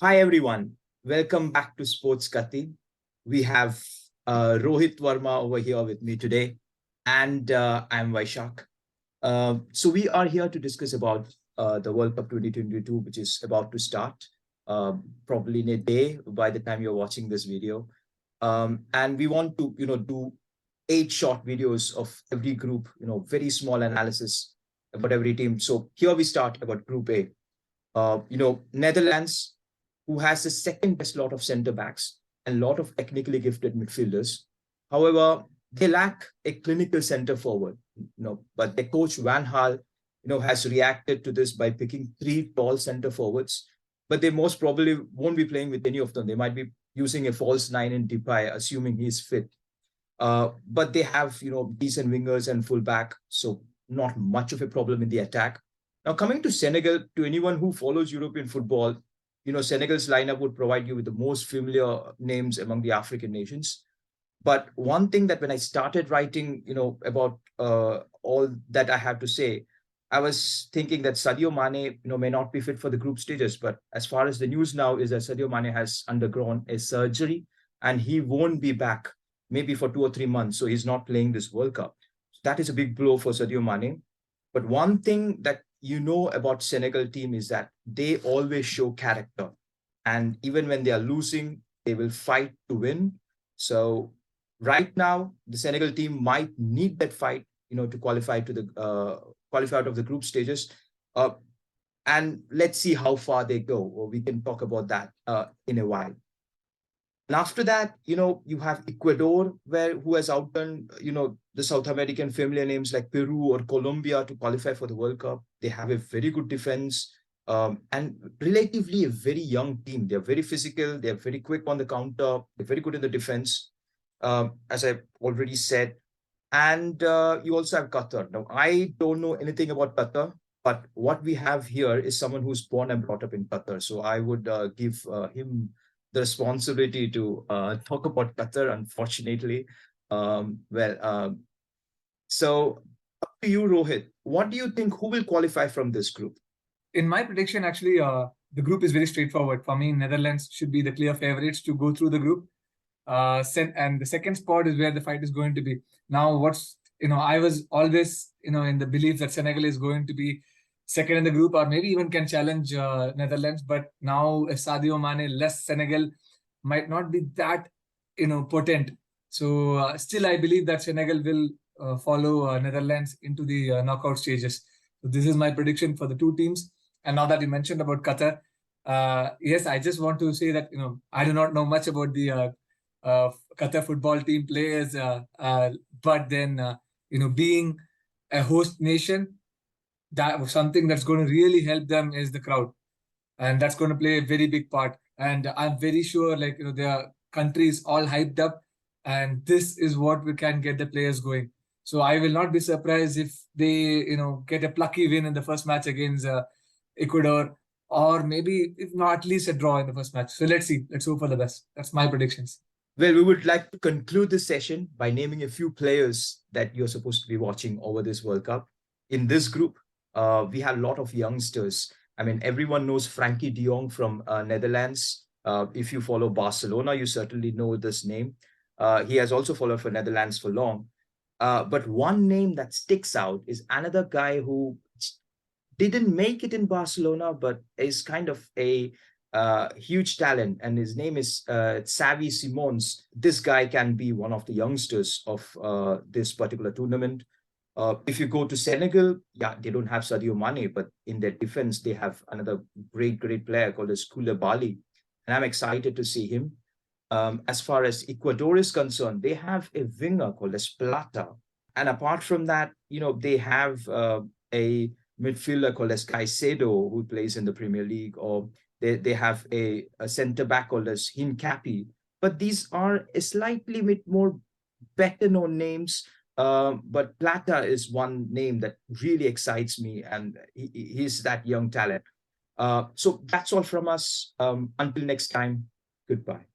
Hi everyone, welcome back to Sports Kati. We have Rohit Verma over here with me today, and I'm Vaishakh. So we are here to discuss about the World Cup 2022, which is about to start, probably in a day by the time you're watching this video. And we want to, do 8 short videos of every group, very small analysis about every team. So here we start about Group A. Netherlands, who has the second best lot of center backs and a lot of technically gifted midfielders. However, they lack a clinical center forward, but their coach Van Gaal, has reacted to this by picking 3 tall center forwards, but they most probably won't be playing with any of them. They might be using a false 9 in Depay, assuming he's fit. But they have, decent wingers and fullback, so not much of a problem in the attack. Now, coming to Senegal, to anyone who follows European football, Senegal's lineup would provide you with the most familiar names among the African nations. But one thing that when I started writing, about all that I have to say, I was thinking that Sadio Mane, may not be fit for the group stages. But as far as the news now is that Sadio Mane has undergone a surgery and he won't be back maybe for 2 or 3 months. So he's not playing this World Cup. So that is a big blow for Sadio Mane. But one thing that about Senegal team is that they always show character. And even when they are losing, they will fight to win. So right now, the Senegal team might need that fight, to qualify to the qualify out of the group stages. And let's see how far they go. Or we can talk about that in a while. And after that, you have Ecuador, who has outdone, the South American familiar names like Peru or Colombia to qualify for the World Cup. They have a very good defense and relatively a very young team. They're very physical. They're very quick on the counter. They're very good in the defense, as I already said. And you also have Qatar. Now, I don't know anything about Qatar, but what we have here is someone who's born and brought up in Qatar. So I would give him the responsibility to talk about Qatar, unfortunately. So up to you, Rohit. What do you think? Who will qualify from this group? In my prediction, actually, the group is very straightforward. For me, Netherlands should be the clear favorites to go through the group. And the second spot is where the fight is going to be. Now, I was always, in the belief that Senegal is going to be second in the group or maybe even can challenge Netherlands. But now Sadio Mane less Senegal might not be that, potent. So still, I believe that Senegal will follow Netherlands into the knockout stages. So this is my prediction for the two teams. And now that you mentioned about Qatar, yes, I just want to say that, I do not know much about the Qatar football team players, but then, being a host nation, that something that's going to really help them is the crowd. And that's going to play a very big part. And I'm very sure, their country is all hyped up. And this is what we can get the players going. So I will not be surprised if they, get a plucky win in the first match against Ecuador, or maybe if not, at least a draw in the first match. So let's see. Let's hope for the best. That's my predictions. Well, we would like to conclude this session by naming a few players that you're supposed to be watching over this World Cup. In this group, we have a lot of youngsters. I mean, everyone knows Frankie de Jong from Netherlands. If you follow Barcelona, you certainly know this name. He has also followed for Netherlands for long. But one name that sticks out is another guy who didn't make it in Barcelona, but is kind of a huge talent, and his name is Xavi Simons. This guy can be one of the youngsters of this particular tournament. If you go to Senegal, yeah, they don't have Sadio Mane, but in their defense, they have another great player called as Koulibaly, and I'm excited to see him. As far as Ecuador is concerned, they have a winger called as Plata. And apart from that, they have a midfielder called as Sadio, who plays in the Premier League, or they have a center back called as Hincapie. But these are a slightly bit more better known names. But Plata is one name that really excites me, and he's that young talent. So that's all from us. Until next time, goodbye.